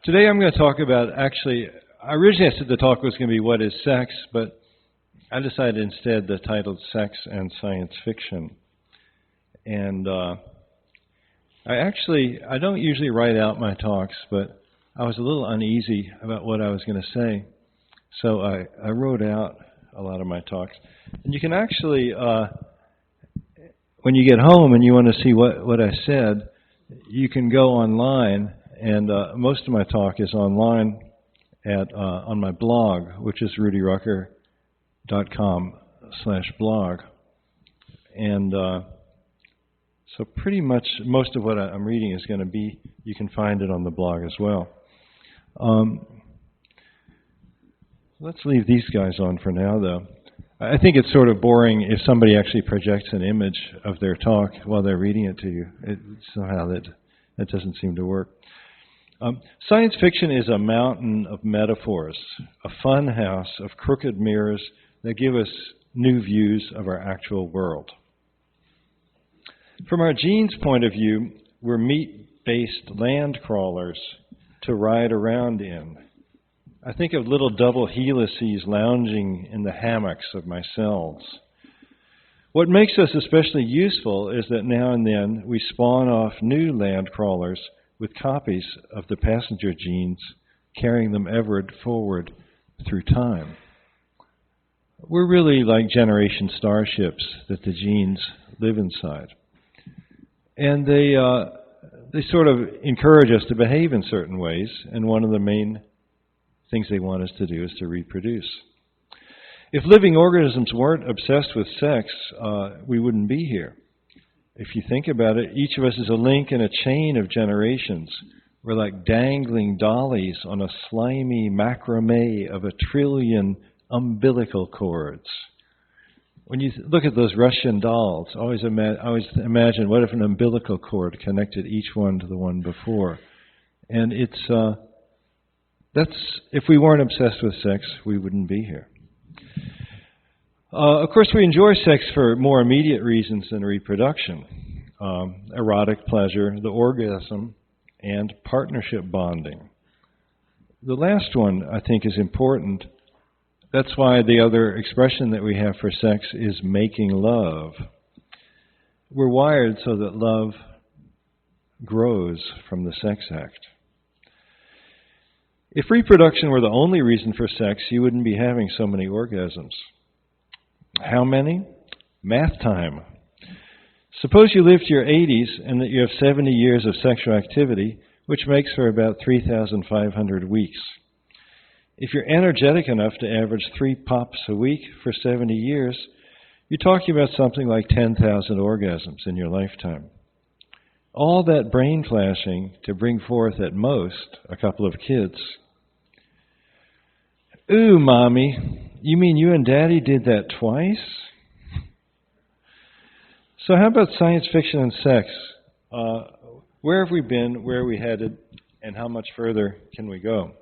Today I'm going to talk about, originally I said the talk was going to be what is sex, but I decided instead the title Sex and Science Fiction. And I don't usually write out my talks, but I was a little uneasy about what I was going to say. So I wrote out a lot of my talks. And you can actually, when you get home and you want to see what I said, you can go online, and most of my talk is online on my blog, which is rudyrucker.com/blog. And so pretty much most of what I'm reading is going to be, you can find it on the blog as well. Let's leave these guys on for now, though. I think it's sort of boring if somebody actually projects an image of their talk while they're reading it to you. Somehow that doesn't seem to work. Science fiction is a mountain of metaphors, a fun house of crooked mirrors that give us new views of our actual world. From our genes' point of view, we're meat-based land crawlers to ride around in. I think of little double helices lounging in the hammocks of my cells. What makes us especially useful is that now and then we spawn off new land crawlers with copies of the passenger genes, carrying them ever forward through time. We're really like generation starships that the genes live inside. And they sort of encourage us to behave in certain ways, and one of the main things they want us to do is to reproduce. If living organisms weren't obsessed with sex, we wouldn't be here. If you think about it, each of us is a link in a chain of generations. We're like dangling dollies on a slimy macrame of 1 trillion umbilical cords. When you look at those Russian dolls, I always imagine, what if an umbilical cord connected each one to the one before? And if we weren't obsessed with sex, we wouldn't be here. Of course, we enjoy sex for more immediate reasons than reproduction. Erotic pleasure, the orgasm, and partnership bonding. The last one, I think, is important. That's why the other expression that we have for sex is making love. We're wired so that love grows from the sex act. If reproduction were the only reason for sex, you wouldn't be having so many orgasms. How many? Math time. Suppose you live to your 80s and that you have 70 years of sexual activity, which makes for about 3,500 weeks. If you're energetic enough to average 3 pops a week for 70 years, you're talking about something like 10,000 orgasms in your lifetime. All that brain flashing to bring forth at most a couple of kids. Ooh, Mommy, you mean you and Daddy did that twice? So how about science fiction and sex? Where have we been, where are we headed, and how much further can we go?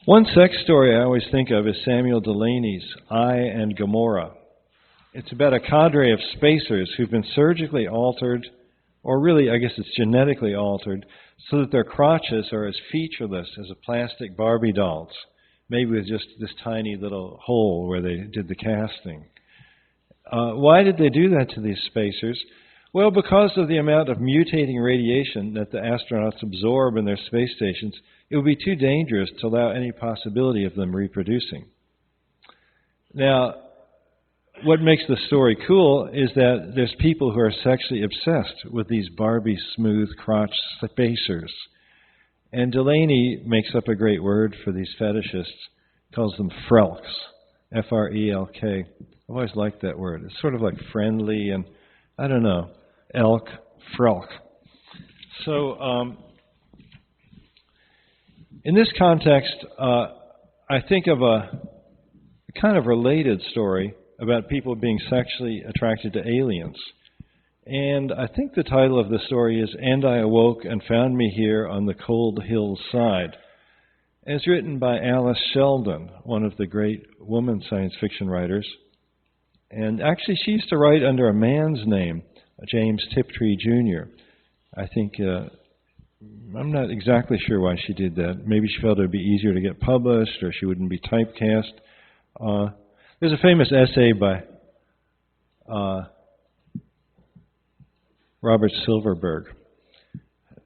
One sex story I always think of is Samuel Delaney's I and Gomorrah. It's about a cadre of spacers who've been surgically altered, or really, I guess it's genetically altered, so that their crotches are as featureless as a plastic Barbie doll's, maybe with just this tiny little hole where they did the casting. Why did they do that to these spacers? Well, because of the amount of mutating radiation that the astronauts absorb in their space stations, it would be too dangerous to allow any possibility of them reproducing. Now, what makes the story cool is that there's people who are sexually obsessed with these Barbie smooth crotch spacers. And Delaney makes up a great word for these fetishists, calls them frelks, F-R-E-L-K. I've always liked that word. It's sort of like friendly and, I don't know, elk, frelk. So, in this context, I think of a kind of related story about people being sexually attracted to aliens. And I think the title of the story is And I Awoke and Found Me Here on the Cold Hills Side. And it's written by Alice Sheldon, one of the great woman science fiction writers. And actually she used to write under a man's name, James Tiptree Jr. I think, I'm not exactly sure why she did that. Maybe she felt it would be easier to get published, or she wouldn't be typecast. There's a famous essay by Robert Silverberg,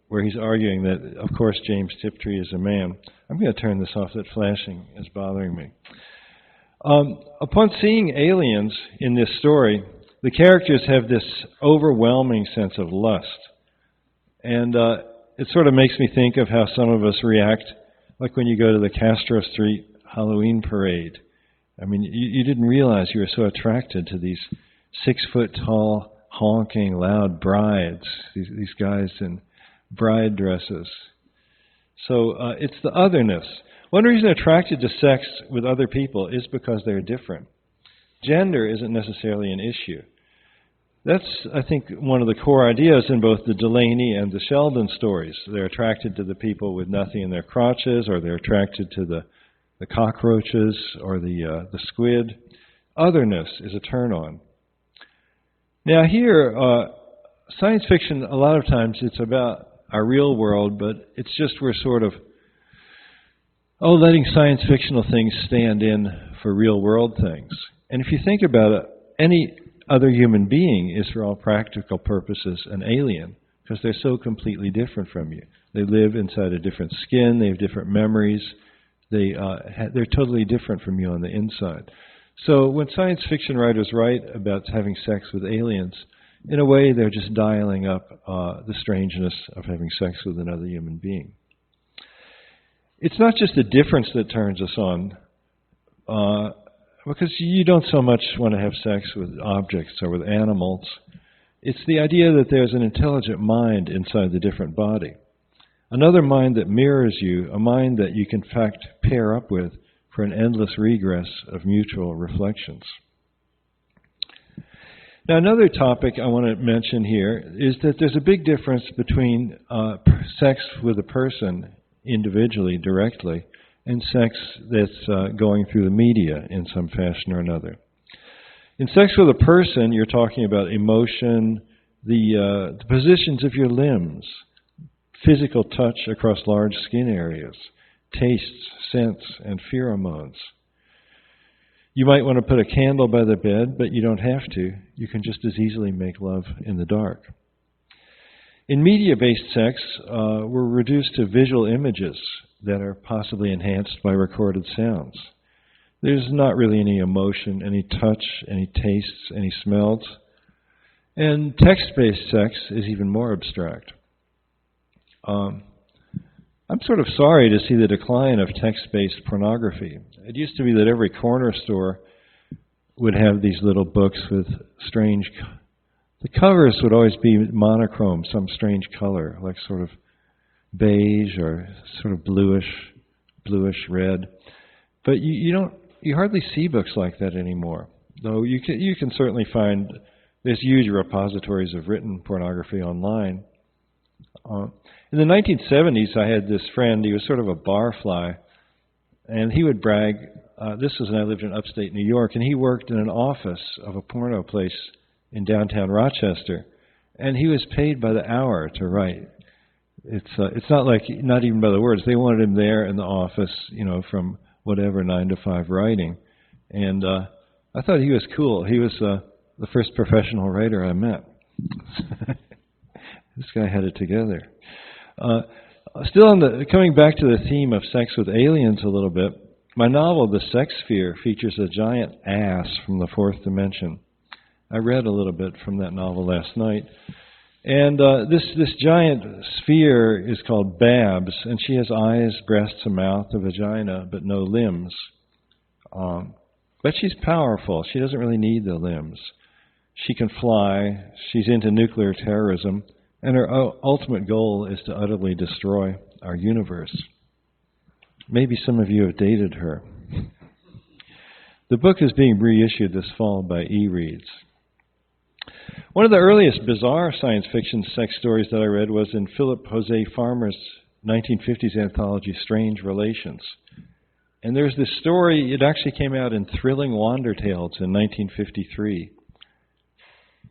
where he's arguing that, of course, James Tiptree is a man. I'm going to turn this off. That flashing is bothering me. Upon seeing aliens in this story, the characters have this overwhelming sense of lust. And it sort of makes me think of how some of us react, like when you go to the Castro Street Halloween parade. I mean, you didn't realize you were so attracted to these 6-foot-tall, honking, loud brides, these guys in bride dresses. So it's the otherness. One reason attracted to sex with other people is because they're different. Gender isn't necessarily an issue. That's, I think, one of the core ideas in both the Delaney and the Sheldon stories. They're attracted to the people with nothing in their crotches, or they're attracted to the cockroaches or the squid. Otherness is a turn-on. Now here, science fiction, a lot of times it's about our real world, but it's just we're sort of, letting science fictional things stand in for real world things. And if you think about it, any other human being is, for all practical purposes, an alien, because they're so completely different from you. They live inside a different skin, they have different memories, they're totally different from you on the inside. So when science fiction writers write about having sex with aliens, in a way they're just dialing up the strangeness of having sex with another human being. It's not just the difference that turns us on, because you don't so much want to have sex with objects or with animals. It's the idea that there's an intelligent mind inside the different body. Another mind that mirrors you, a mind that you can in fact pair up with for an endless regress of mutual reflections. Now, another topic I want to mention here is that there's a big difference between sex with a person individually, directly, and sex that's going through the media in some fashion or another. In sex with a person, you're talking about emotion, the positions of your limbs, physical touch across large skin areas, tastes, scents, and pheromones. You might want to put a candle by the bed, but you don't have to. You can just as easily make love in the dark. In media-based sex, we're reduced to visual images that are possibly enhanced by recorded sounds. There's not really any emotion, any touch, any tastes, any smells. And text-based sex is even more abstract. I'm sort of sorry to see the decline of text-based pornography. It used to be that every corner store would have these little books with strange... The covers would always be monochrome, some strange color, like sort of beige or sort of bluish red. But you hardly see books like that anymore. Though you can certainly find, there's huge repositories of written pornography online. In the 1970s, I had this friend. He was sort of a barfly, and he would brag. This was when I lived in upstate New York, and he worked in an office of a porno place in downtown Rochester, and he was paid by the hour to write. It's not even by the words. They wanted him there in the office, from whatever 9 to 5 writing, and I thought he was cool. He was the first professional writer I met. This guy had it together. Coming back to the theme of sex with aliens a little bit, my novel, The Sex Sphere, features a giant ass from the fourth dimension. I read a little bit from that novel last night. And this giant sphere is called Babs, and she has eyes, breasts, a mouth, a vagina, but no limbs. But she's powerful. She doesn't really need the limbs. She can fly. She's into nuclear terrorism. And her ultimate goal is to utterly destroy our universe. Maybe some of you have dated her. The book is being reissued this fall by eReads. One of the earliest bizarre science fiction sex stories that I read was in Philip Jose Farmer's 1950s anthology, Strange Relations. And there's this story, it actually came out in Thrilling Wander Tales in 1953.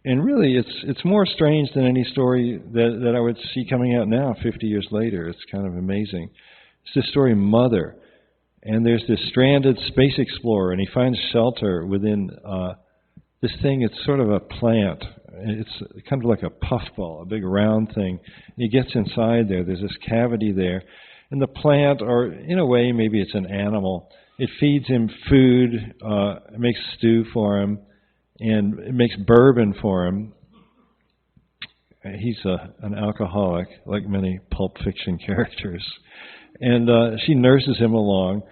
And really, it's more strange than any story that I would see coming out now, 50 years later. It's kind of amazing. It's this story, Mother. And there's this stranded space explorer, and he finds shelter within this thing. It's sort of a plant. It's kind of like a puffball, a big round thing. And he gets inside there. There's this cavity there. And the plant, or in a way, maybe it's an animal, it feeds him food, it makes stew for him, and it makes bourbon for him. He's an alcoholic, like many pulp fiction characters. And she nurses him along.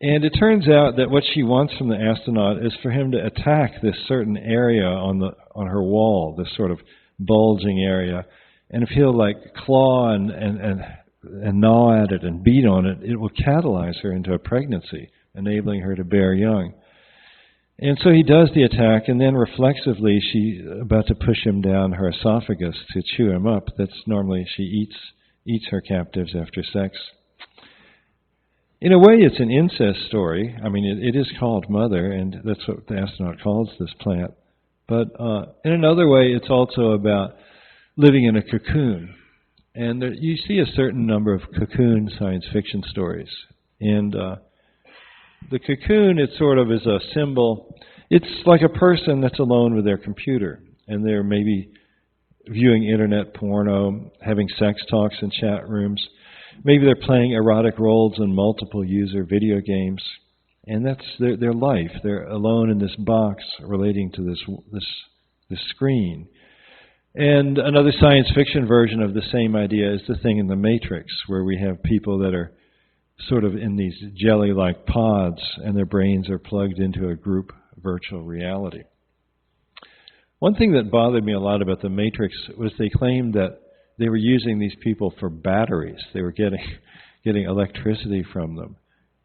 And it turns out that what she wants from the astronaut is for him to attack this certain area on her wall, this sort of bulging area. And if he'll like claw and gnaw at it and beat on it, it will catalyze her into a pregnancy, enabling her to bear young. And so he does the attack, and then reflexively she's about to push him down her esophagus to chew him up. That's normally she eats her captives after sex. In a way, it's an incest story. I mean, it is called Mother, and that's what the astronaut calls this plant. But in another way, it's also about living in a cocoon. And you see a certain number of cocoon science fiction stories. And the cocoon, it sort of is a symbol. It's like a person that's alone with their computer, and they're maybe viewing internet porno, having sex talks in chat rooms. Maybe they're playing erotic roles in multiple user video games, and that's their life. They're alone in this box relating to this screen. And another science fiction version of the same idea is the thing in the Matrix, where we have people that are sort of in these jelly-like pods, and their brains are plugged into a group virtual reality. One thing that bothered me a lot about the Matrix was they claimed that they were using these people for batteries. They were getting electricity from them,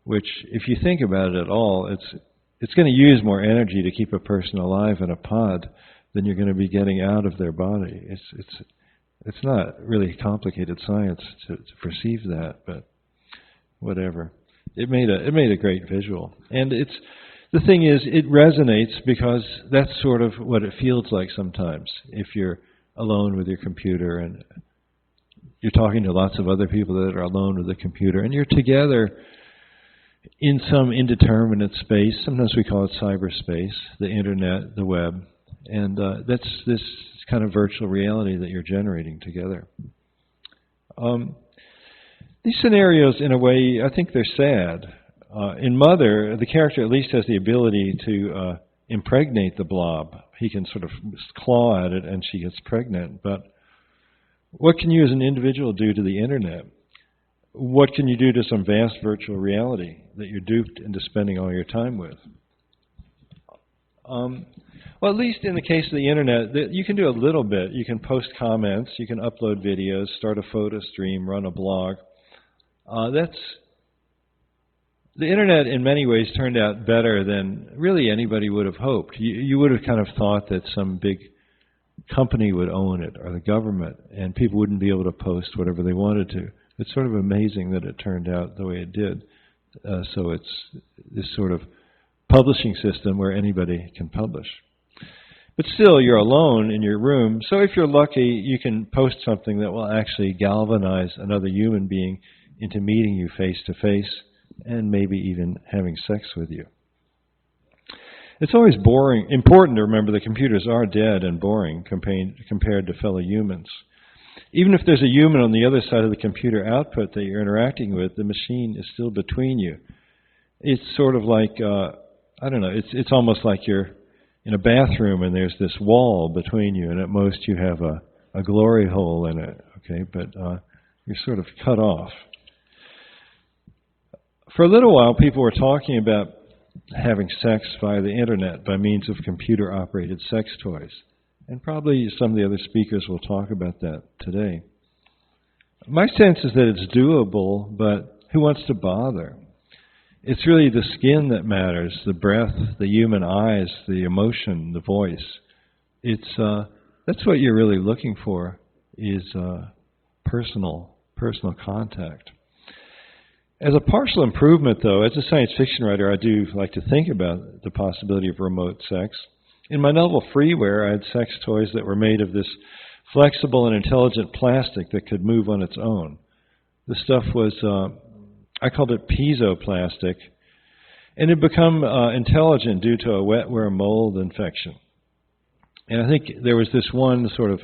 which, if you think about it at all, it's going to use more energy to keep a person alive in a pod than you're going to be getting out of their body. It's not really complicated science to perceive that, but whatever. It made a great visual, and the thing is, it resonates because that's sort of what it feels like sometimes if you're alone with your computer and you're talking to lots of other people that are alone with the computer, and you're together in some indeterminate space. Sometimes we call it cyberspace, the internet, the web, and that's this kind of virtual reality that you're generating together. These scenarios, in a way, I think they're sad. In Mother, the character at least has the ability to impregnate the blob. He can sort of claw at it and she gets pregnant. But what can you as an individual do to the internet? What can you do to some vast virtual reality that you're duped into spending all your time with? Well, at least in the case of the internet, you can do a little bit. You can post comments, you can upload videos, start a photo stream, run a blog. The internet, in many ways, turned out better than really anybody would have hoped. You would have kind of thought that some big company would own it, or the government, and people wouldn't be able to post whatever they wanted to. It's sort of amazing that it turned out the way it did. So it's this sort of publishing system where anybody can publish. But still, you're alone in your room, so if you're lucky, you can post something that will actually galvanize another human being into meeting you face to face, and maybe even having sex with you. It's always important to remember that computers are dead and boring compared to fellow humans. Even if there's a human on the other side of the computer output that you're interacting with, the machine is still between you. It's sort of like, it's almost like you're in a bathroom and there's this wall between you, and at most you have a glory hole in it, okay? But you're sort of cut off. For a little while, people were talking about having sex via the internet by means of computer-operated sex toys. And probably some of the other speakers will talk about that today. My sense is that it's doable, but who wants to bother? It's really the skin that matters, the breath, the human eyes, the emotion, the voice. That's what you're really looking for, is personal contact. As a partial improvement, though, as a science fiction writer, I do like to think about the possibility of remote sex. In my novel Freeware, I had sex toys that were made of this flexible and intelligent plastic that could move on its own. The stuff was, I called it piezoplastic, and it had become intelligent due to a wetware mold infection. And I think there was this one sort of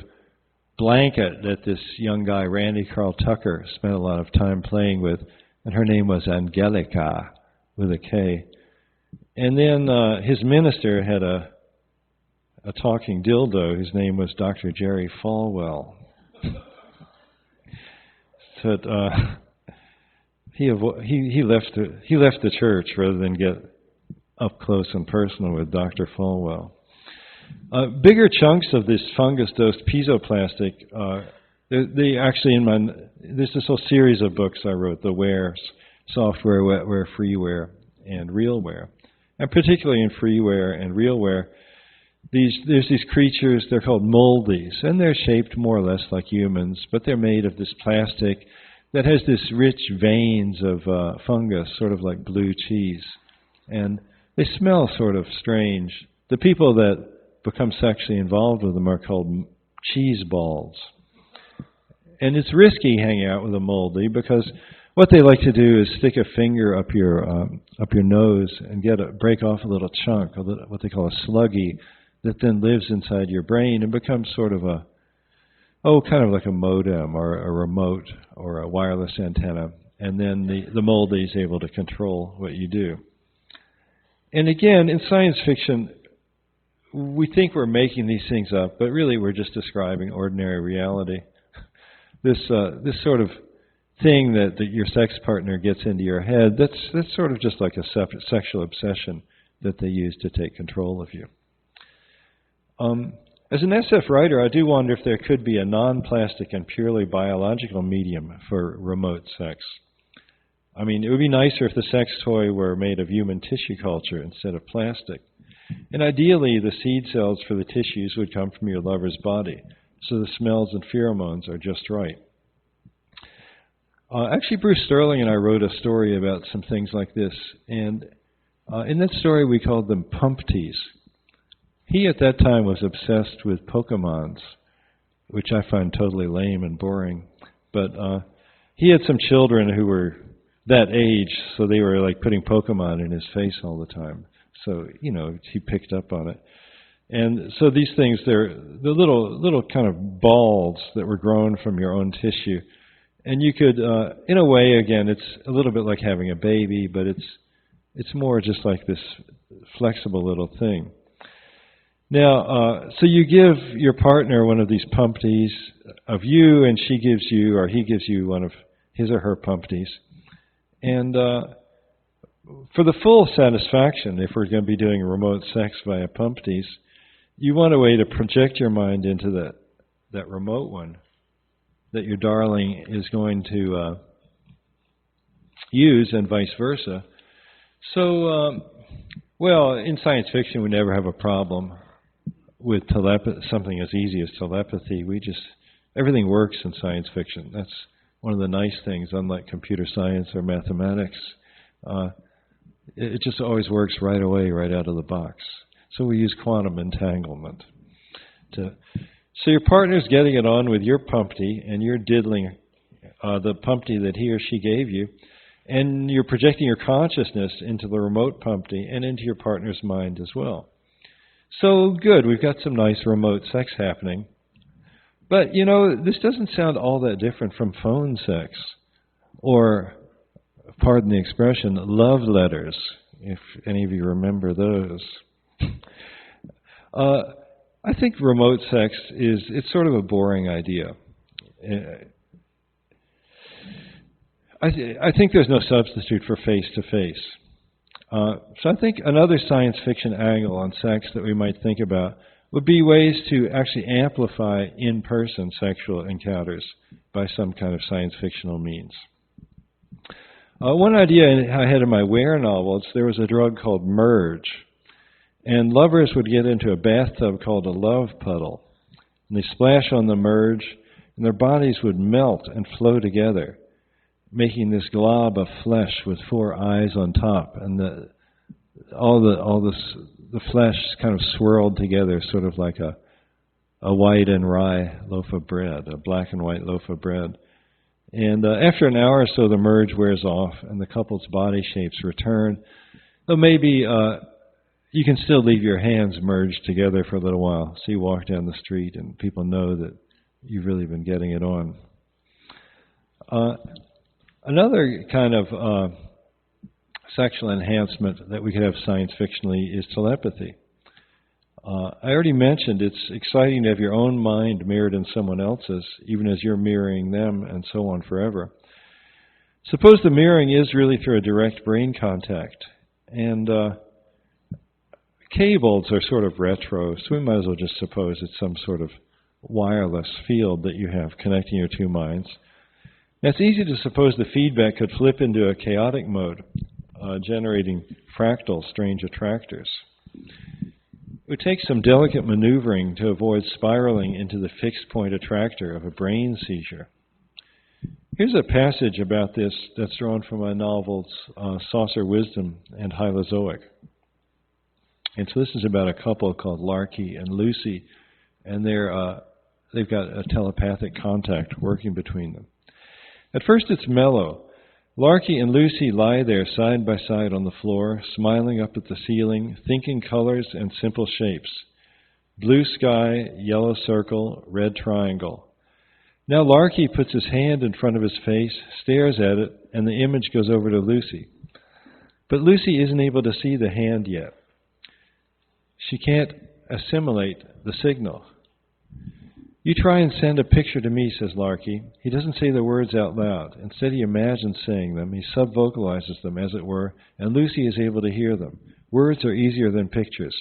blanket that this young guy, Randy Carl Tucker, spent a lot of time playing with, and her name was Angelica, with a K. And then his minister had a talking dildo whose name was Dr. Jerry Falwell. So he left the church rather than get up close and personal with Dr. Falwell. Bigger chunks of this fungus-dosed piezoplastic, they actually there's this whole series of books I wrote, the wares, software, wetware, freeware, and realware. And particularly in freeware and realware, there's these creatures, they're called moldies, and they're shaped more or less like humans, but they're made of this plastic that has this rich veins of fungus, sort of like blue cheese. And they smell sort of strange. The people that become sexually involved with them are called cheese balls. And it's risky hanging out with a moldy because what they like to do is stick a finger up your nose and break off a little chunk, what they call a sluggy, that then lives inside your brain and becomes sort of kind of like a modem or a remote or a wireless antenna. And then the moldy is able to control what you do. And again, in science fiction, we think we're making these things up, but really we're just describing ordinary reality. This sort of thing that your sex partner gets into your head, that's sort of just like a sexual obsession that they use to take control of you. As an SF writer, I do wonder if there could be a non-plastic and purely biological medium for remote sex. I mean, it would be nicer if the sex toy were made of human tissue culture instead of plastic. And ideally, the seed cells for the tissues would come from your lover's body, so the smells and pheromones are just right. Actually, Bruce Sterling and I wrote a story about some things like this, and in that story we called them pumpties. He at that time was obsessed with Pokemons, which I find totally lame and boring, but he had some children who were that age, so they were like putting Pokemon in his face all the time. So, he picked up on it. And so these things, they're the little kind of balls that were grown from your own tissue. And you could, in a way, again, it's a little bit like having a baby, but it's more just like this flexible little thing. Now, so you give your partner one of these pumpties of you, and she gives you, or he gives you one of his or her pumpties. And for the full satisfaction, if we're going to be doing remote sex via pumpties, you want a way to project your mind into that remote one that your darling is going to use, and vice versa. So, in science fiction, we never have a problem with something as easy as telepathy. Everything works in science fiction. That's one of the nice things, unlike computer science or mathematics. It just always works right away, right out of the box. So we use quantum entanglement. So your partner's getting it on with your pumpty, and you're diddling the pumpty that he or she gave you, and you're projecting your consciousness into the remote pumpty and into your partner's mind as well. So good, we've got some nice remote sex happening. But, this doesn't sound all that different from phone sex, or, pardon the expression, love letters, if any of you remember those. I think remote sex it's sort of a boring idea. I think there's no substitute for face-to-face. So I think another science fiction angle on sex that we might think about would be ways to actually amplify in-person sexual encounters by some kind of science fictional means. One idea I had in my Ware novels, there was a drug called Merge, and lovers would get into a bathtub called a love puddle, and they splash on the Merge, and their bodies would melt and flow together, making this glob of flesh with 4 eyes on top, and the the flesh kind of swirled together, sort of like a white and rye loaf of bread, a black and white loaf of bread. And after an hour or so, the merge wears off and the couple's body shapes return. Though maybe you can still leave your hands merged together for a little while. So you walk down the street and people know that you've really been getting it on. Another kind of sexual enhancement that we could have science fictionally is telepathy. I already mentioned it's exciting to have your own mind mirrored in someone else's, even as you're mirroring them, and so on forever. Suppose the mirroring is really through a direct brain contact. And cables are sort of retro, so we might as well just suppose it's some sort of wireless field that you have connecting your two minds. Now, it's easy to suppose the feedback could flip into a chaotic mode, generating fractal strange attractors. It would take some delicate maneuvering to avoid spiraling into the fixed point attractor of a brain seizure. Here's a passage about this that's drawn from my novels Saucer Wisdom and Hylozoic. And so this is about a couple called Larky and Lucy, and they've got a telepathic contact working between them. At first it's mellow. Larky and Lucy lie there side by side on the floor, smiling up at the ceiling, thinking colors and simple shapes. Blue sky, yellow circle, red triangle. Now Larky puts his hand in front of his face, stares at it, and the image goes over to Lucy. But Lucy isn't able to see the hand yet. She can't assimilate the signal. You try and send a picture to me, says Larky. He doesn't say the words out loud. Instead, he imagines saying them. He sub-vocalizes them, as it were, and Lucy is able to hear them. Words are easier than pictures.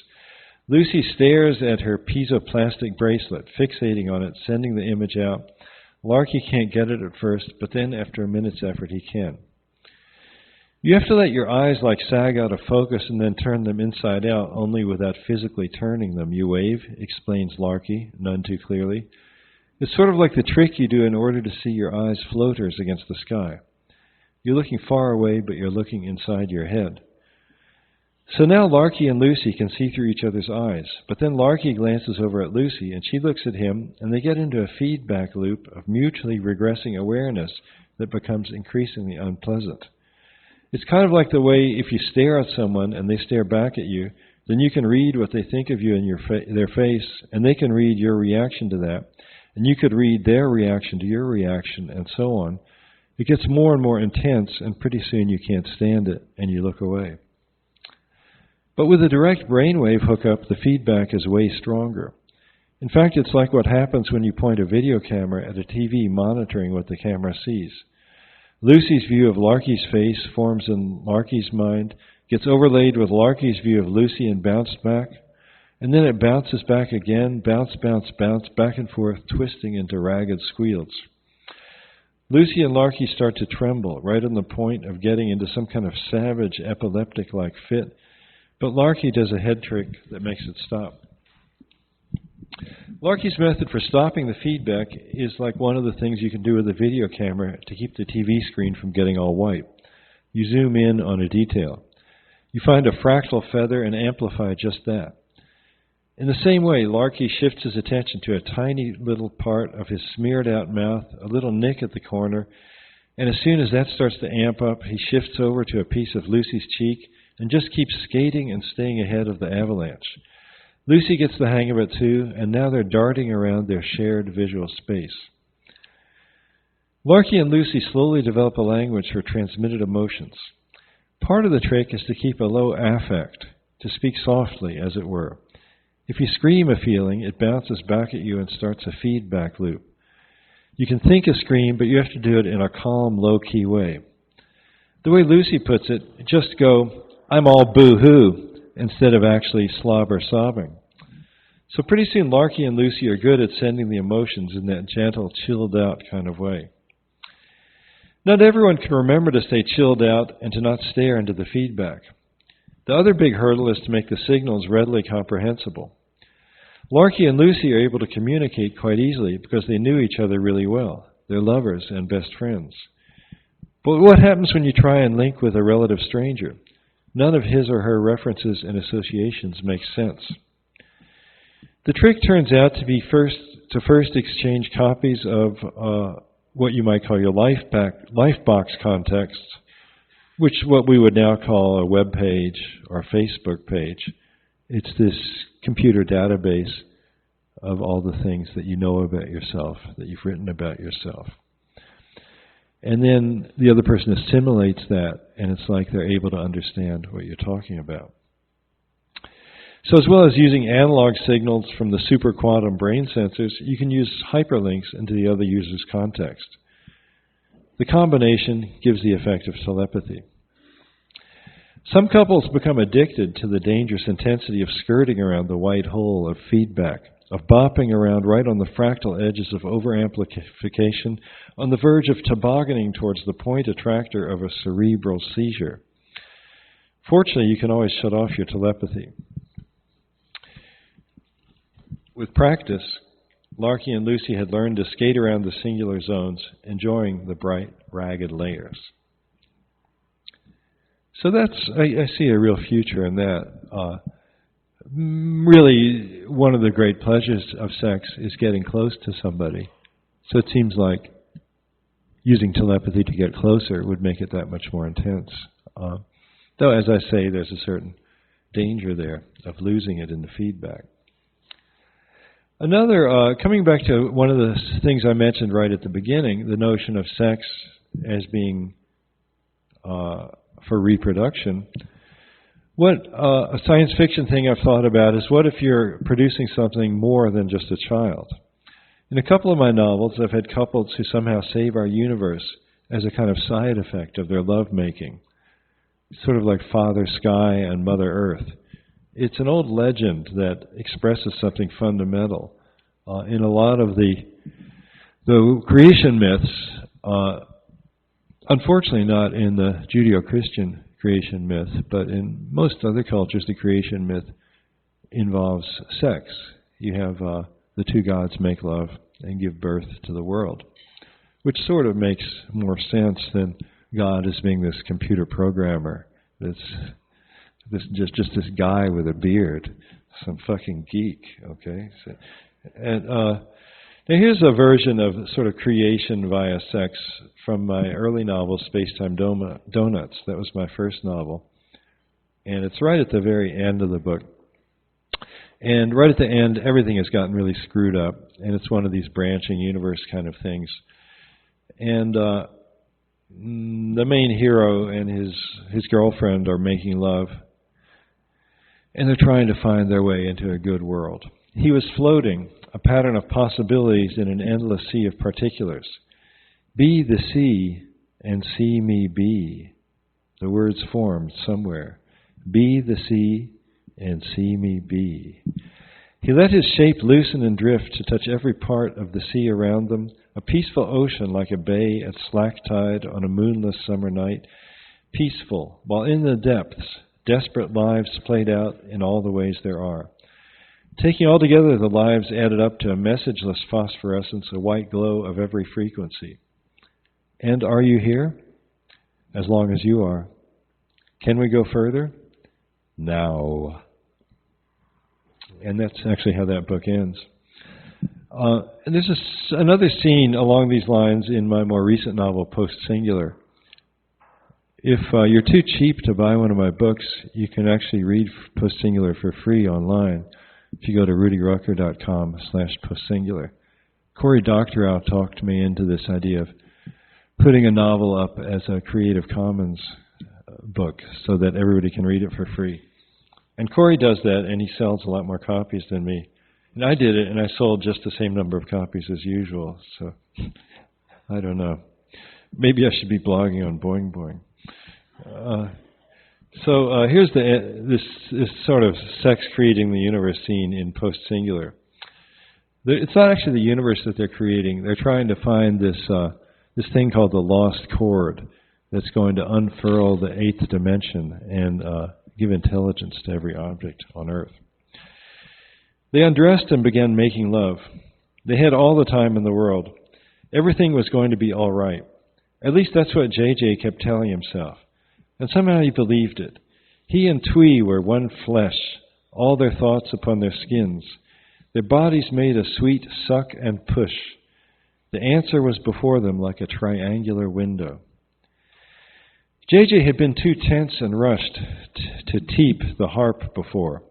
Lucy stares at her piezoplastic bracelet, fixating on it, sending the image out. Larky can't get it at first, but then after a minute's effort, he can. You have to let your eyes sag out of focus and then turn them inside out, only without physically turning them. You wave, explains Larky, none too clearly. It's sort of like the trick you do in order to see your eyes floaters against the sky. You're looking far away, but you're looking inside your head. So now Larky and Lucy can see through each other's eyes, but then Larky glances over at Lucy, and she looks at him, and they get into a feedback loop of mutually regressing awareness that becomes increasingly unpleasant. It's kind of like the way if you stare at someone and they stare back at you, then you can read what they think of you in their face, and they can read your reaction to that, and you could read their reaction to your reaction, and so on. It gets more and more intense, and pretty soon you can't stand it, and you look away. But with a direct brainwave hookup, the feedback is way stronger. In fact, it's like what happens when you point a video camera at a TV monitoring what the camera sees. Lucy's view of Larky's face forms in Larky's mind, gets overlaid with Larky's view of Lucy and bounced back, and then it bounces back again, bounce, back and forth, twisting into ragged squeals. Lucy and Larky start to tremble, right on the point of getting into some kind of savage, epileptic-like fit, but Larky does a head trick that makes it stop. Larky's method for stopping the feedback is like one of the things you can do with a video camera to keep the TV screen from getting all white. You zoom in on a detail. You find a fractal feather and amplify just that. In the same way, Larky shifts his attention to a tiny little part of his smeared out mouth, a little nick at the corner, and as soon as that starts to amp up, he shifts over to a piece of Lucy's cheek and just keeps skating and staying ahead of the avalanche. Lucy gets the hang of it too, and now they're darting around their shared visual space. Larky and Lucy slowly develop a language for transmitted emotions. Part of the trick is to keep a low affect, to speak softly, as it were. If you scream a feeling, it bounces back at you and starts a feedback loop. You can think a scream, but you have to do it in a calm, low-key way. The way Lucy puts it, just go, "I'm all boo-hoo," instead of actually slobber sobbing. So pretty soon Larky and Lucy are good at sending the emotions in that gentle, chilled out kind of way. Not everyone can remember to stay chilled out and to not stare into the feedback. The other big hurdle is to make the signals readily comprehensible. Larky and Lucy are able to communicate quite easily because they knew each other really well. They're lovers and best friends. But what happens when you try and link with a relative stranger? None of his or her references and associations make sense. The trick turns out to be first exchange copies of what you might call your Lifebox contexts, which what we would now call a web page or Facebook page. It's this computer database of all the things that you know about yourself, that you've written about yourself. And then the other person assimilates that, and it's like they're able to understand what you're talking about. So as well as using analog signals from the superquantum brain sensors, you can use hyperlinks into the other user's context. The combination gives the effect of telepathy. Some couples become addicted to the dangerous intensity of skirting around the white hole of feedback, of bopping around right on the fractal edges of overamplification, on the verge of tobogganing towards the point attractor of a cerebral seizure. Fortunately, you can always shut off your telepathy. With practice, Larky and Lucy had learned to skate around the singular zones, enjoying the bright, ragged layers. So I see a real future in that. Really, one of the great pleasures of sex is getting close to somebody. So it seems like using telepathy to get closer would make it that much more intense. Though, as I say, there's a certain danger there of losing it in the feedback. Another, coming back to one of the things I mentioned right at the beginning, the notion of sex as being for reproduction. What a science fiction thing I've thought about is, what if you're producing something more than just a child? In a couple of my novels, I've had couples who somehow save our universe as a kind of side effect of their lovemaking, sort of like Father Sky and Mother Earth. It's an old legend that expresses something fundamental. In a lot of the creation myths, unfortunately not in the Judeo-Christian creation myth, but in most other cultures the creation myth involves sex. You have the two gods make love and give birth to the world, which sort of makes more sense than God as being this computer programmer that's just this guy with a beard, some fucking geek, okay? So, and now here's a version of sort of creation via sex from my early novel, Spacetime Donuts. That was my first novel. And it's right at the very end of the book. And right at the end, everything has gotten really screwed up. And it's one of these branching universe kind of things. And the main hero and his girlfriend are making love. And they're trying to find their way into a good world. He was floating, a pattern of possibilities in an endless sea of particulars. Be the sea and see me be. The words formed somewhere. Be the sea and see me be. He let his shape loosen and drift to touch every part of the sea around them, a peaceful ocean like a bay at slack tide on a moonless summer night, peaceful, while in the depths, desperate lives played out in all the ways there are. Taking all together, the lives added up to a messageless phosphorescence, a white glow of every frequency. And are you here? As long as you are. Can we go further? Now. And that's actually how that book ends. And there's another scene along these lines in my more recent novel, Post Singular. If you're too cheap to buy one of my books, you can actually read Post Singular for free online. If you go to rudyrucker.com/postsingular. Cory Doctorow talked me into this idea of putting a novel up as a Creative Commons book so that everybody can read it for free. And Cory does that, and he sells a lot more copies than me. And I did it, and I sold just the same number of copies as usual. So, I don't know. Maybe I should be blogging on Boing Boing. So here's this sort of sex creating the universe scene in Post Singular. It's not actually the universe that they're creating. They're trying to find this thing called the lost chord that's going to unfurl the eighth dimension and give intelligence to every object on Earth. They undressed and began making love. They had all the time in the world. Everything was going to be all right. At least that's what JJ kept telling himself. And somehow he believed it. He and Twee were one flesh, all their thoughts upon their skins. Their bodies made a sweet suck and push. The answer was before them like a triangular window. JJ had been too tense and rushed to teep the harp before,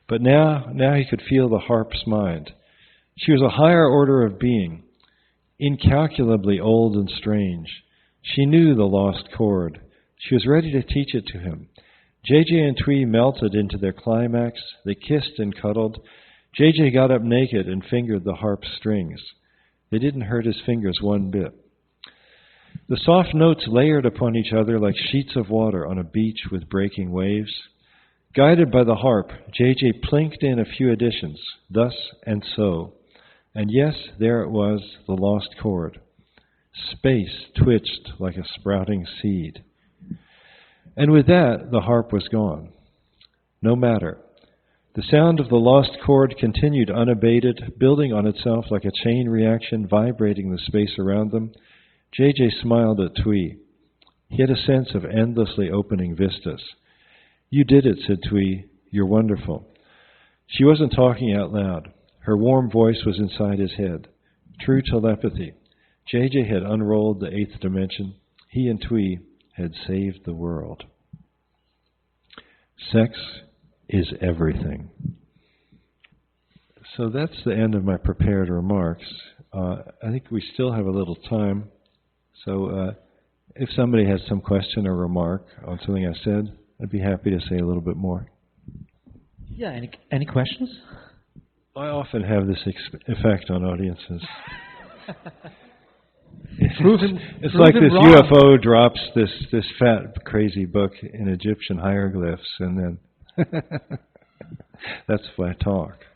but now he could feel the harp's mind. She was a higher order of being, incalculably old and strange. She knew the lost chord. She was ready to teach it to him. JJ and Twee melted into their climax. They kissed and cuddled. JJ got up naked and fingered the harp's strings. They didn't hurt his fingers one bit. The soft notes layered upon each other like sheets of water on a beach with breaking waves. Guided by the harp, JJ plinked in a few additions, thus and so. And yes, there it was, the lost chord. Space twitched like a sprouting seed. And with that, the harp was gone. No matter. The sound of the lost chord continued unabated, building on itself like a chain reaction, vibrating the space around them. JJ smiled at Twee. He had a sense of endlessly opening vistas. You did it, said Twee. You're wonderful. She wasn't talking out loud. Her warm voice was inside his head. True telepathy. JJ had unrolled the eighth dimension. He and Twee had saved the world. Sex is everything. So that's the end of my prepared remarks. I think we still have a little time. So if somebody has some question or remark on something I said, I'd be happy to say a little bit more. Yeah, any questions? I often have this effect on audiences. It's like this wrong. UFO drops this fat, crazy book in Egyptian hieroglyphs, and then that's why I talk.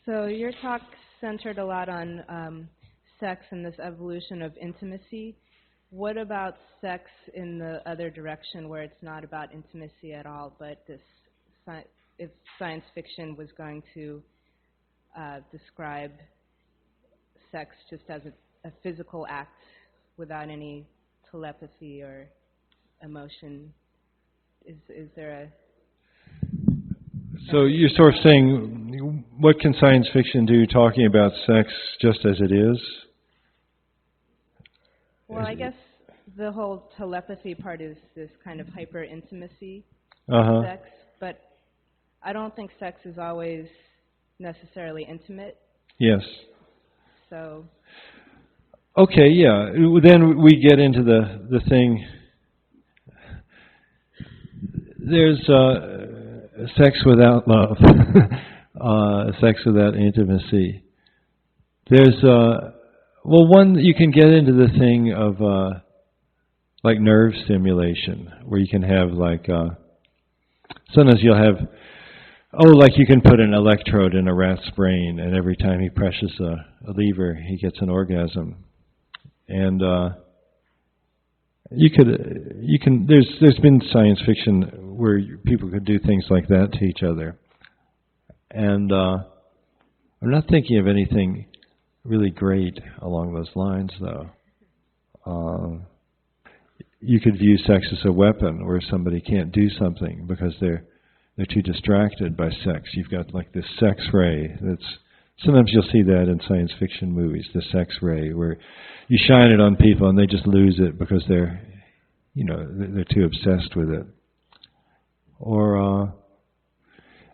So your talk centered a lot on sex and this evolution of intimacy. What about sex in the other direction, where it's not about intimacy at all, but this, if science fiction was going to describe sex just as a physical act without any telepathy or emotion, is there a... So you're sort of saying, what can science fiction do talking about sex just as it is? Well, I guess the whole telepathy part is this kind of hyper-intimacy of sex, but I don't think sex is always necessarily intimate. Yes. So... Okay, yeah. Then we get into the thing. There's sex without love, sex without intimacy. There's one you can get into the thing of like nerve stimulation, where you can have like sometimes you'll have like you can put an electrode in a rat's brain, and every time he presses a lever, he gets an orgasm. And there's been science fiction where people could do things like that to each other. And I'm not thinking of anything really great along those lines, though. You could view sex as a weapon where somebody can't do something because they're too distracted by sex. You've got like this sex ray that's... Sometimes you'll see that in science fiction movies, the sex ray, where you shine it on people and they just lose it because they're too obsessed with it. Or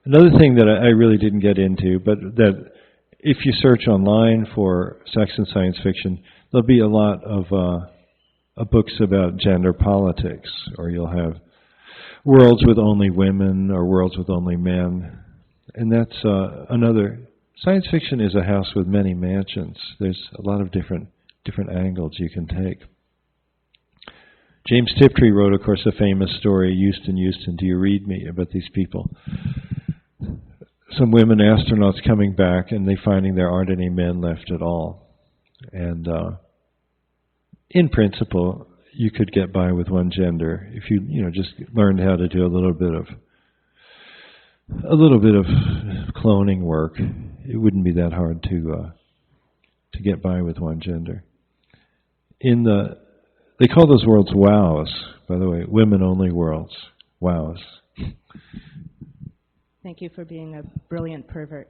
another thing that I really didn't get into, but that if you search online for sex and science fiction, there'll be a lot of books about gender politics, or you'll have worlds with only women or worlds with only men. And that's another... Science fiction is a house with many mansions. There's a lot of different angles you can take. James Tiptree wrote, of course, a famous story, Houston, Houston, do you read me, about these people. Some women astronauts coming back and they finding there aren't any men left at all. And in principle, you could get by with one gender if you just learned how to do a little bit of cloning work. It wouldn't be that hard to get by with one gender. They call those worlds wows, by the way, women-only worlds, wows. Thank you for being a brilliant pervert.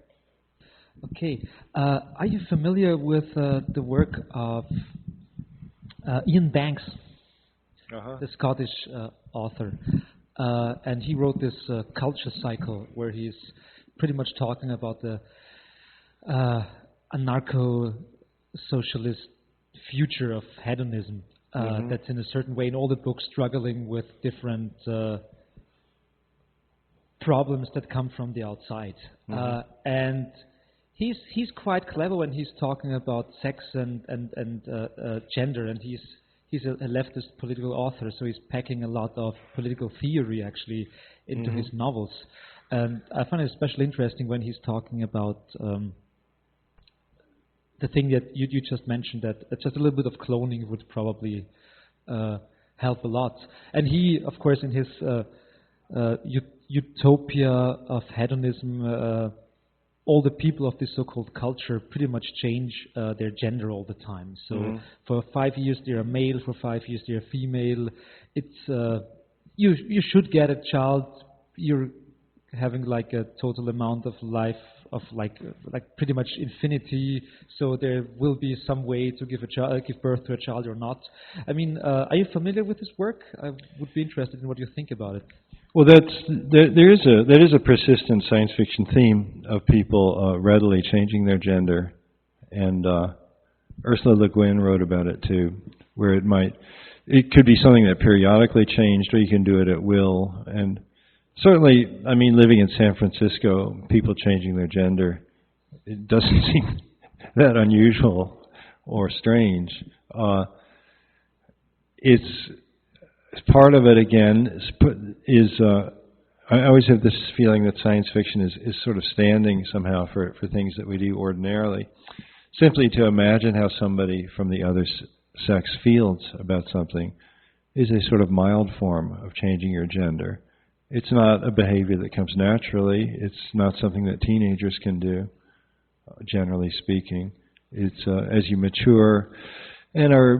Okay. Are you familiar with the work of Ian Banks, the Scottish author? And he wrote this culture cycle where he's pretty much talking about the anarcho-socialist future of hedonism that's in a certain way in all the books struggling with different problems that come from the outside. And he's quite clever when he's talking about sex and gender, and he's a leftist political author, so he's packing a lot of political theory actually into his novels. And I find it especially interesting when he's talking about the thing that you just mentioned, that just a little bit of cloning would probably help a lot. And he, of course, in his utopia of hedonism, all the people of this so-called culture pretty much change their gender all the time. So for 5 years they're a male, for 5 years they're a female. It's you should get a child. You're having like a total amount of life of like pretty much infinity. So there will be some way to give birth to a child or not. I mean, are you familiar with this work? I would be interested in what you think about it. Well, that is a persistent science fiction theme of people readily changing their gender, and Ursula Le Guin wrote about it too, where it could be something that periodically changed, or you can do it at will. And certainly, I mean, living in San Francisco, people changing their gender, it doesn't seem that unusual or strange. Part of it, again, is I always have this feeling that science fiction is sort of standing somehow for things that we do ordinarily. Simply to imagine how somebody from the other sex feels about something is a sort of mild form of changing your gender. It's not a behavior that comes naturally. It's not something that teenagers can do, generally speaking. It's as you mature and are,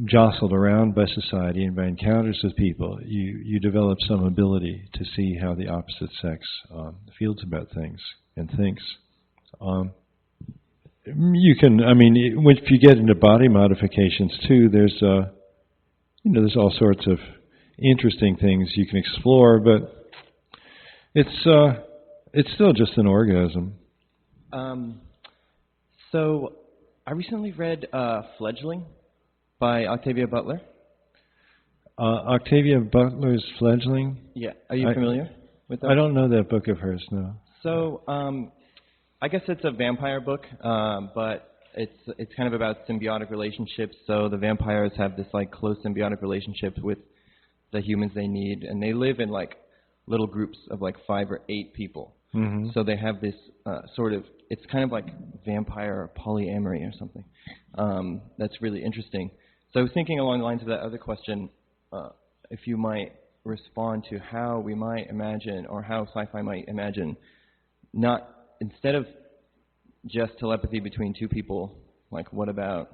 jostled around by society and by encounters with people, you develop some ability to see how the opposite sex feels about things and thinks. You can, if you get into body modifications too, there's all sorts of interesting things you can explore, but it's still just an orgasm. So I recently read Fledgling by Octavia Butler. Octavia Butler's Fledgling? Yeah. Are you familiar with that? I don't know that book of hers, no. So I guess it's a vampire book, but it's kind of about symbiotic relationships. So the vampires have this like close symbiotic relationship with the humans they need, and they live in like little groups of like 5 or 8 people. So they have this sort of, it's kind of like vampire polyamory or something. That's really interesting. So I was thinking along the lines of that other question, if you might respond to how we might imagine, or how sci-fi might imagine, not, instead of just telepathy between 2 people, like what about,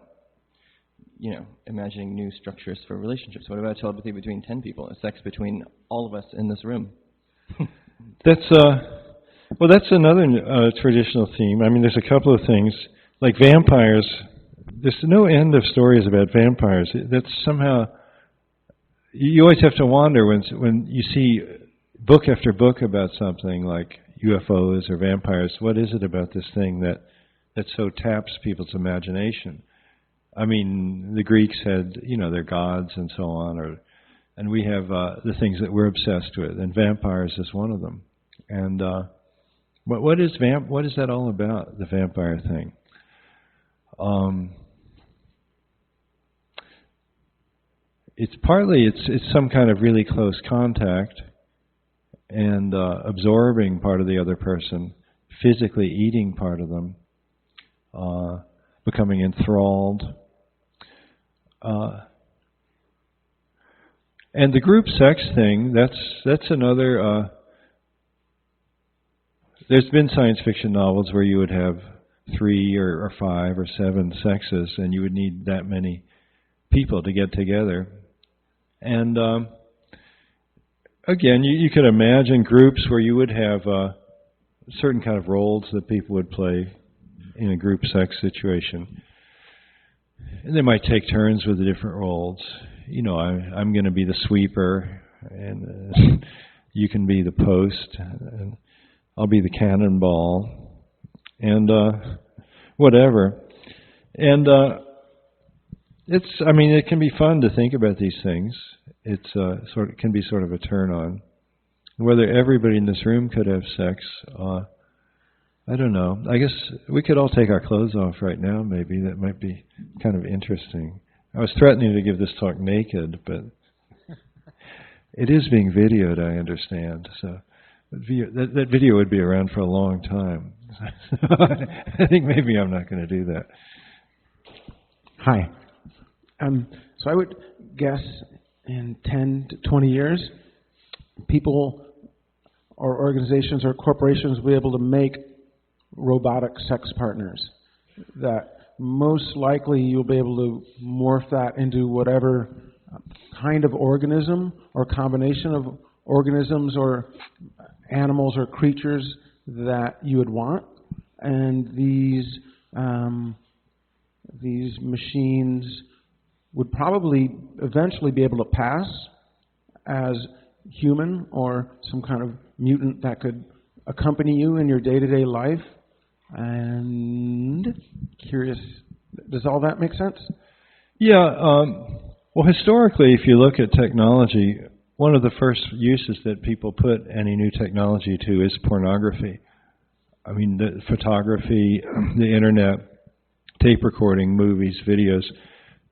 imagining new structures for relationships? What about telepathy between 10 people, sex between all of us in this room? That's another traditional theme. I mean, there's a couple of things. Like vampires, there's no end of stories about vampires. That's somehow, you always have to wonder when you see book after book about something like UFOs or vampires, what is it about this thing that so taps people's imagination? I mean, the Greeks had, their gods and so on, and we have the things that we're obsessed with, and vampires is one of them. And what is that all about, the vampire thing? It's some kind of really close contact and absorbing part of the other person, physically eating part of them, becoming enthralled. And the group sex thing, that's another. There's been science fiction novels where you would have 3 or 5 or 7 sexes, and you would need that many people to get together. And again, you could imagine groups where you would have certain kind of roles that people would play in a group sex situation. And they might take turns with the different roles. You know, I'm going to be the sweeper, and you can be the post, and I'll be the cannonball, and whatever. And it can be fun to think about these things. It's can be sort of a turn on. Whether everybody in this room could have sex, I don't know. I guess we could all take our clothes off right now, maybe. That might be kind of interesting. I was threatening to give this talk naked, but it is being videoed, I understand. So that video would be around for a long time. I think maybe I'm not going to do that. Hi. So I would guess in 10 to 20 years, people or organizations or corporations will be able to make robotic sex partners. That most likely you'll be able to morph that into whatever kind of organism or combination of organisms or animals or creatures that you would want. And these machines would probably eventually be able to pass as human or some kind of mutant that could accompany you in your day-to-day life. And curious, does all that make sense? Yeah. Well, historically, if you look at technology, one of the first uses that people put any new technology to is pornography. I mean, the photography, the internet, tape recording, movies, videos.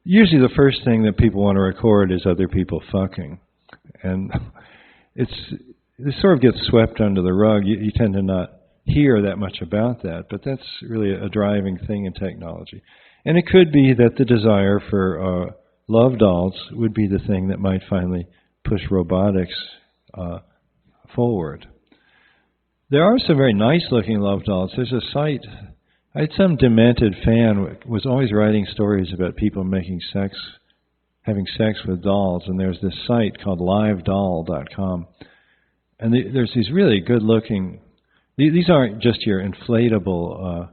Usually the first thing that people want to record is other people fucking. And it sort of gets swept under the rug. You tend to not hear that much about that, but that's really a driving thing in technology. And it could be that the desire for love dolls would be the thing that might finally push robotics forward. There are some very nice-looking love dolls. There's a site. I had some demented fan who was always writing stories about people having sex with dolls, and there's this site called livedoll.com. And there's these really good-looking. These aren't just your inflatable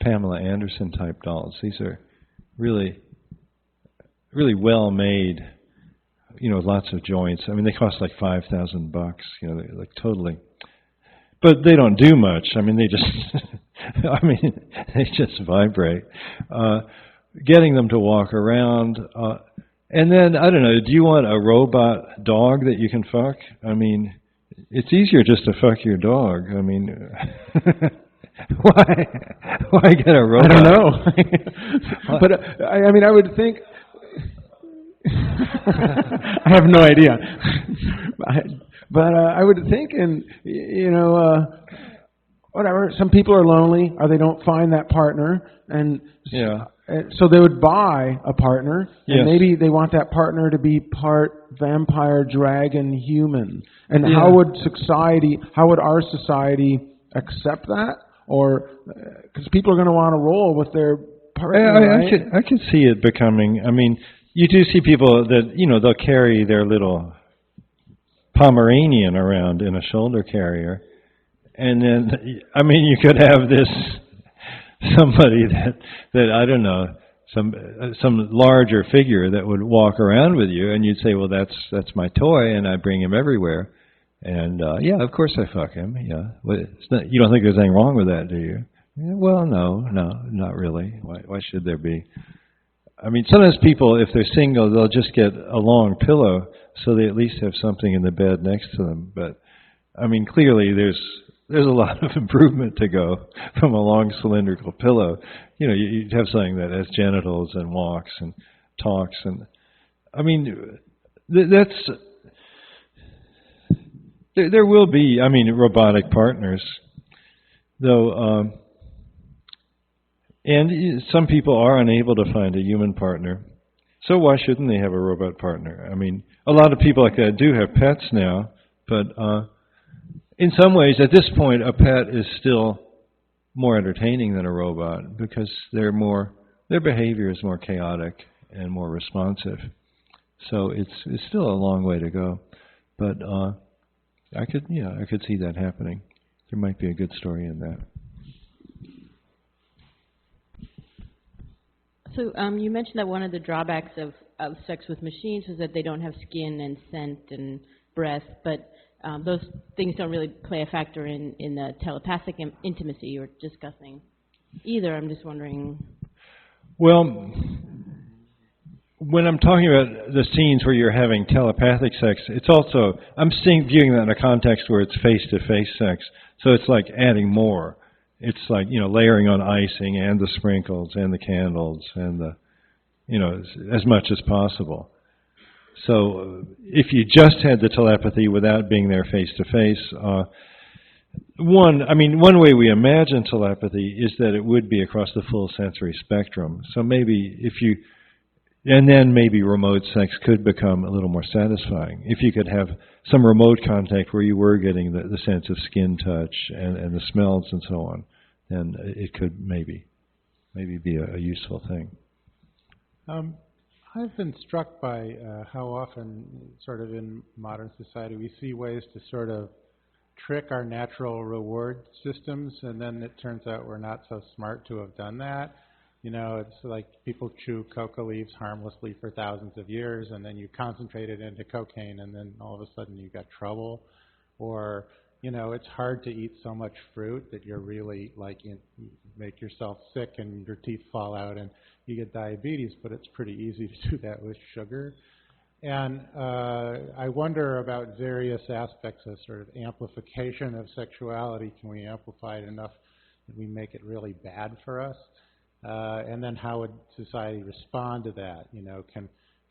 Pamela Anderson type dolls. These are really, really well made. You know, with lots of joints. I mean, they cost like $5,000. You know, they're like totally. But they don't do much. I mean, they just vibrate. Getting them to walk around, and then I don't know. Do you want a robot dog that you can fuck? I mean, it's easier just to fuck your dog. I mean, why get a robot? I don't know. But I mean, I would think. I have no idea. But I would think, and whatever. Some people are lonely, or they don't find that partner, and so they would buy a partner, and maybe they want that partner to be part vampire, dragon, human. And how would our society accept that? Or because people are going to want to roll with their partner. Right? I could see it becoming. I mean, you do see people that they'll carry their little Pomeranian around in a shoulder carrier, and then you could have this somebody that I don't know, some larger figure that would walk around with you, and you'd say, well, that's my toy, and I bring him everywhere, and of course I fuck him. Yeah, you don't think there's anything wrong with that, do you? Yeah, well, no, not really. Why should there be? I mean, sometimes people, if they're single, they'll just get a long pillow so they at least have something in the bed next to them. But, I mean, clearly there's a lot of improvement to go from a long cylindrical pillow. You'd have something that has genitals and walks and talks. And, I mean, there will be, robotic partners, though. And some people are unable to find a human partner. So why shouldn't they have a robot partner? I mean, a lot of people like that do have pets now, but in some ways, at this point, a pet is still more entertaining than a robot because their behavior is more chaotic and more responsive. So it's still a long way to go. But I could see that happening. There might be a good story in that. So you mentioned that one of the drawbacks of sex with machines is that they don't have skin and scent and breath, but those things don't really play a factor in the telepathic intimacy you were discussing either. I'm just wondering. Well, when I'm talking about the scenes where you're having telepathic sex, it's also, I'm viewing that in a context where it's face-to-face sex, so it's like adding more. It's like, layering on icing and the sprinkles and the candles and the, as much as possible. So if you just had the telepathy without being there face-to-face, one way we imagine telepathy is that it would be across the full sensory spectrum. So maybe and then maybe remote sex could become a little more satisfying. If you could have some remote contact where you were getting the sense of skin touch and the smells and so on, then it could maybe be a useful thing. I've been struck by how often, sort of in modern society, we see ways to sort of trick our natural reward systems, and then it turns out we're not so smart to have done that. It's like people chew coca leaves harmlessly for thousands of years, and then you concentrate it into cocaine, and then all of a sudden you got trouble. Or, it's hard to eat so much fruit that you're really you make yourself sick and your teeth fall out and you get diabetes, but it's pretty easy to do that with sugar. And I wonder about various aspects of sort of amplification of sexuality. Can we amplify it enough that we make it really bad for us? And then how would society respond to that?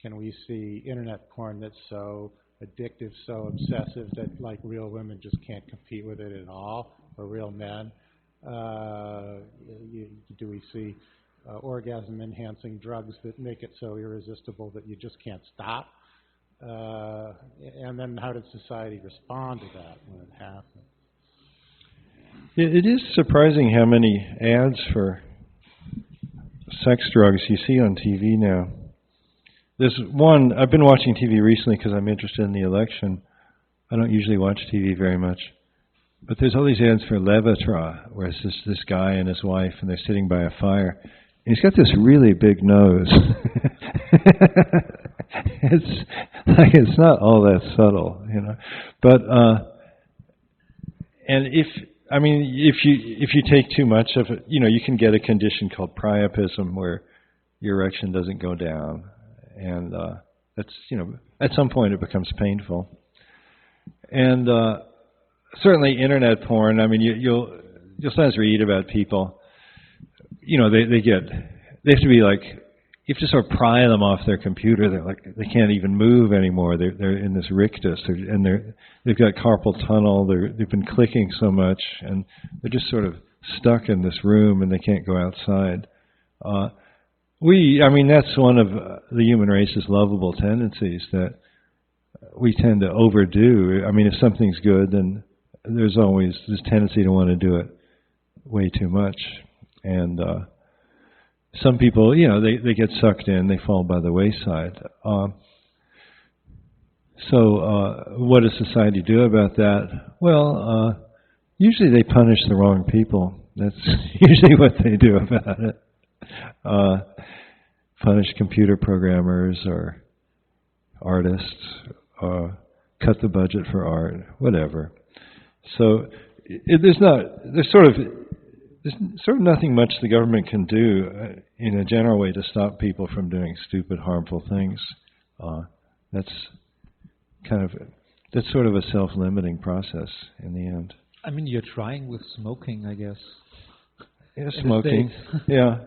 Can we see internet porn that's so addictive, so obsessive that real women just can't compete with it at all, or real men? Do we see orgasm-enhancing drugs that make it so irresistible that you just can't stop? And then how did society respond to that when it happened? It is surprising how many ads for sex drugs you see on TV now. There's one, I've been watching TV recently because I'm interested in the election. I don't usually watch TV very much. But there's all these ads for Levitra, where it's this guy and his wife, and they're sitting by a fire. And he's got this really big nose. It's not all that subtle, But and if you take too much of it, you can get a condition called priapism where your erection doesn't go down, and that's at some point it becomes painful. And certainly internet porn. You'll sometimes read about people. They have to be you have to sort of pry them off their computer. They can't even move anymore. They're in this rictus, and they've got carpal tunnel. They've been clicking so much, and they're just sort of stuck in this room, and they can't go outside. That's one of the human race's lovable tendencies, that we tend to overdo. If something's good, then there's always this tendency to want to do it way too much, and some people, they get sucked in, they fall by the wayside. So what does society do about that? Well, usually they punish the wrong people. That's usually what they do about it. Punish computer programmers or artists, cut the budget for art, whatever. So there's sort of nothing much the government can do in a general way to stop people from doing stupid, harmful things. That's sort of a self-limiting process in the end. You're trying with smoking, I guess. Yeah, smoking. Yeah.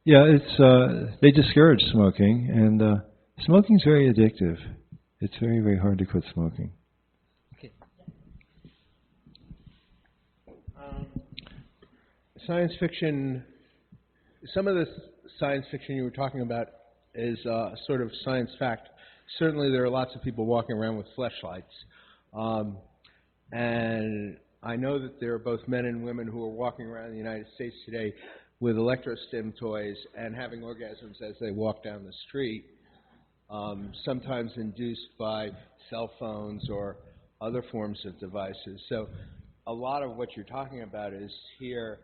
It's they discourage smoking, and smoking's very addictive. It's very, very hard to quit smoking. Okay. Science fiction, some of the science fiction you were talking about is sort of science fact. Certainly there are lots of people walking around with fleshlights. And I know that there are both men and women who are walking around in the United States today with electrostim toys and having orgasms as they walk down the street, sometimes induced by cell phones or other forms of devices. So a lot of what you're talking about is here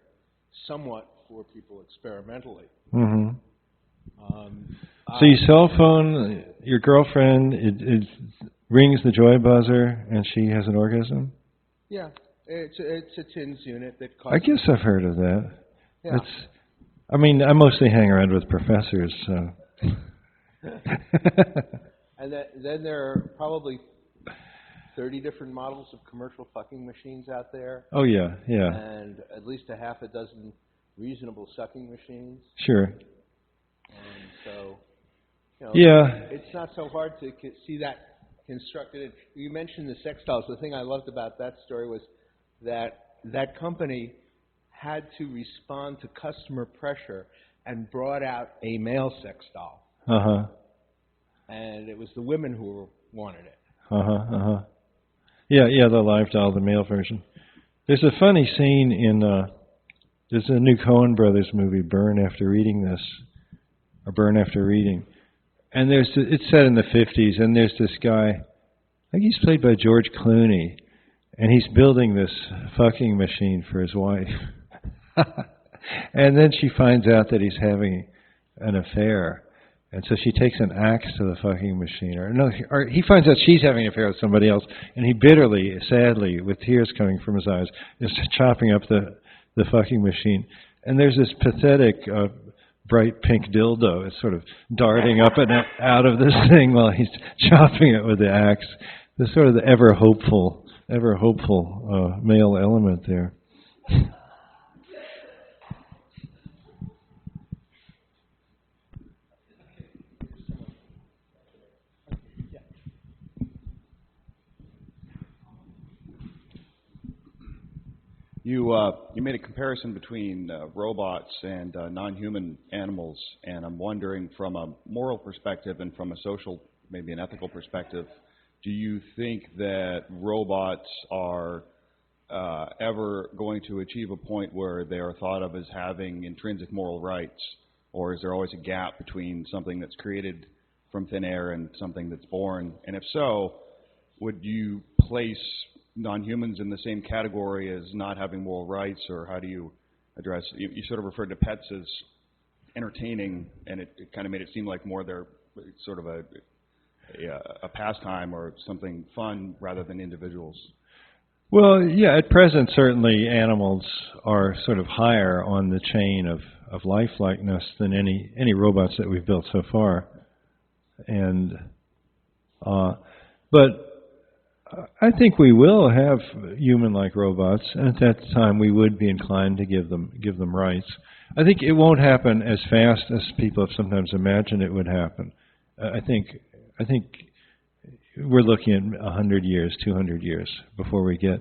somewhat for people experimentally. Mm-hmm. So your cell phone, your girlfriend, it rings the joy buzzer and she has an orgasm? Yeah, it's a TINS unit that I guess I've heard of that. Yeah. I mean, I mostly hang around with professors, so. And then there are probably 30 different models of commercial fucking machines out there. Oh, yeah, yeah. And at least a half a dozen reasonable sucking machines. Sure. And so, yeah. It's not so hard to see that constructed. You mentioned the sex dolls. The thing I loved about that story was that company had to respond to customer pressure and brought out a male sex doll. Uh-huh. And it was the women who wanted it. Uh-huh, uh-huh. Yeah, the live doll, the male version. There's a funny scene in, there's a new Coen Brothers movie, Burn After Reading. And it's set in the 50s, and there's this guy, I think he's played by George Clooney, and he's building this fucking machine for his wife. And then she finds out that he's having an affair. And so she takes an axe to the fucking machine. Or he finds out she's having an affair with somebody else, and he bitterly, sadly, with tears coming from his eyes, is chopping up the fucking machine. And there's this pathetic bright pink dildo. It's sort of darting up and out of this thing while he's chopping it with the axe. There's sort of the ever hopeful male element there. You made a comparison between robots and non-human animals, and I'm wondering, from a moral perspective and from a social, maybe an ethical perspective, do you think that robots are ever going to achieve a point where they are thought of as having intrinsic moral rights, or is there always a gap between something that's created from thin air and something that's born? And if so, would you place non-humans in the same category as not having moral rights, or how do you address it? You sort of referred to pets as entertaining, and it kind of made it seem like more they're sort of a pastime or something fun rather than individuals. Well, yeah, at present certainly animals are sort of higher on the chain of life-likeness than any robots that we've built so far. And but I think we will have human-like robots, and at that time we would be inclined to give them rights. I think it won't happen as fast as people have sometimes imagined it would happen. I think we're looking at 100 years, 200 years before we get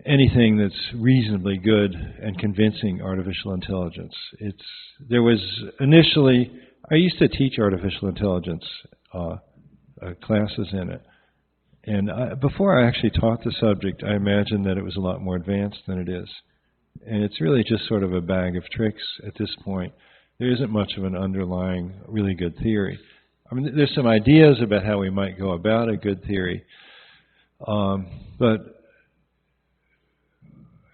anything that's reasonably good and convincing artificial intelligence. There was initially, I used to teach artificial intelligence classes in it. And before I actually taught the subject, I imagined that it was a lot more advanced than it is. And it's really just sort of a bag of tricks at this point. There isn't much of an underlying really good theory. I mean, there's some ideas about how we might go about a good theory, but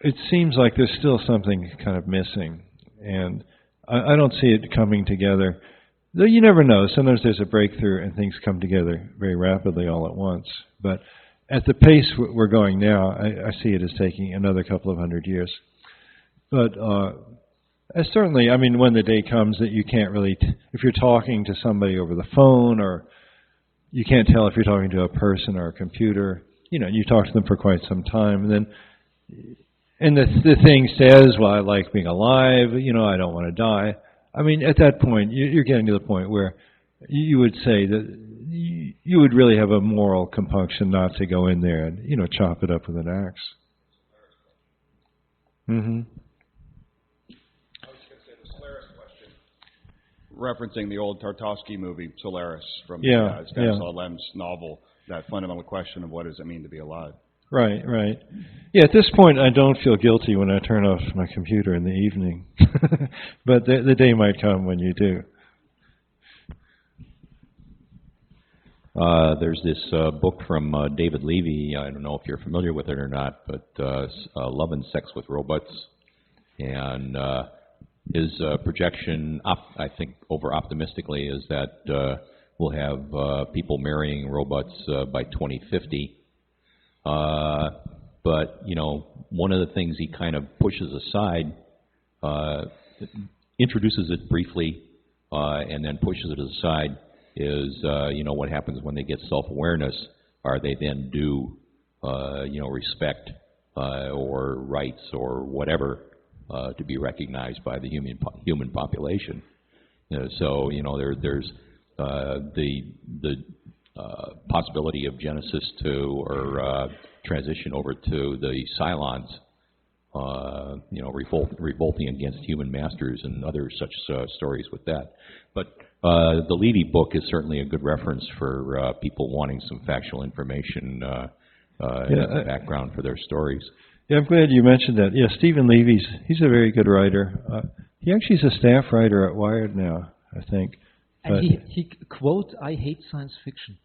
it seems like there's still something kind of missing. And I don't see it coming together. Though you never know. Sometimes there's a breakthrough and things come together very rapidly all at once. But at the pace we're going now, I see it as taking another couple of 100 years. But certainly, I mean, when the day comes that you can't really, if you're talking to somebody over the phone, or you can't tell if you're talking to a person or a computer, you talk to them for quite some time, and the thing says, well, I like being alive, I don't want to die. I mean, at that point, you're getting to the point where you would say that you would really have a moral compunction not to go in there and, chop it up with an axe. Mm-hmm. I was going to say the Solaris question, referencing the old Tarkovsky movie, Solaris, from Stanislaw Lem's novel, that fundamental question of what does it mean to be alive. Right. Yeah, at this point, I don't feel guilty when I turn off my computer in the evening. But the day might come when you do. There's this book from David Levy. I don't know if you're familiar with it or not, but Love and Sex with Robots. And his projection, I think over-optimistically, is that we'll have people marrying robots by 2050. But, you know, one of the things he kind of pushes aside, introduces it briefly, and then pushes it aside, is, you know, what happens when they get self-awareness. Are they then due, you know, respect or rights or whatever to be recognized by the human population? So, you know, there's the possibility of genesis to or transition over to the Cylons, you know, revolting against human masters and other such stories with that. But the Levy book is certainly a good reference for people wanting some factual information in the background for their stories. Yeah, I'm glad you mentioned that. Yeah, Stephen Levy's, he's a very good writer. He actually is a staff writer at Wired now, I think. And he quote, "I hate science fiction."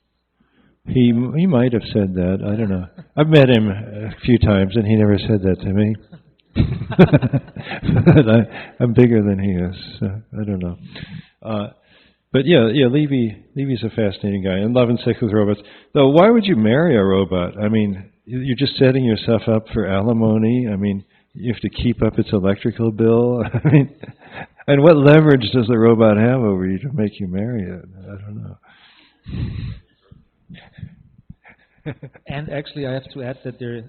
He might have said that. I don't know. I've met him a few times, and he never said that to me. But I'm bigger than he is. So I don't know. But yeah, Levy's a fascinating guy. And Love and Sex with Robots. Though, why would you marry a robot? I mean, you're just setting yourself up for alimony. I mean, you have to keep up its electrical bill. I mean, and what leverage does the robot have over you to make you marry it? I don't know. And actually, I have to add that there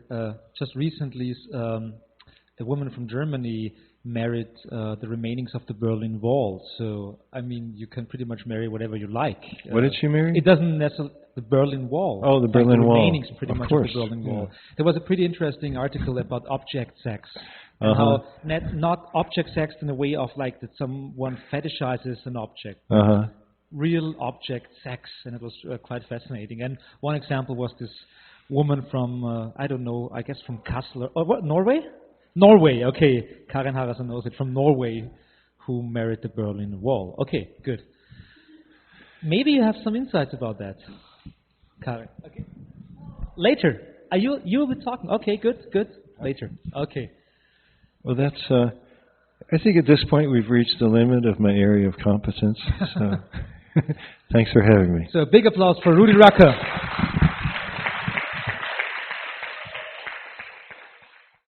just recently a woman from Germany married the remainings of the Berlin Wall. So, I mean, you can pretty much marry whatever you like. What did she marry? It doesn't necessarily the Berlin Wall. Oh, the Berlin Wall. The remainings pretty of much course. of the Berlin Wall. There was a pretty interesting article about object sex. And how not object sex in a way of like that someone fetishizes an object. Real object sex, and it was quite fascinating. And one example was this woman from, I don't know, I guess from Kassel, or what, Norway? Norway, okay. Karen Harrison knows it, from Norway, who married the Berlin Wall. Okay, good. Maybe you have some insights about that, Karen. Okay. Later. You will be talking. Okay, good. Later. Okay. Well, that's, I think at this point we've reached the limit of my area of competence. So thanks for having me. So a big applause for Rudy Rucker.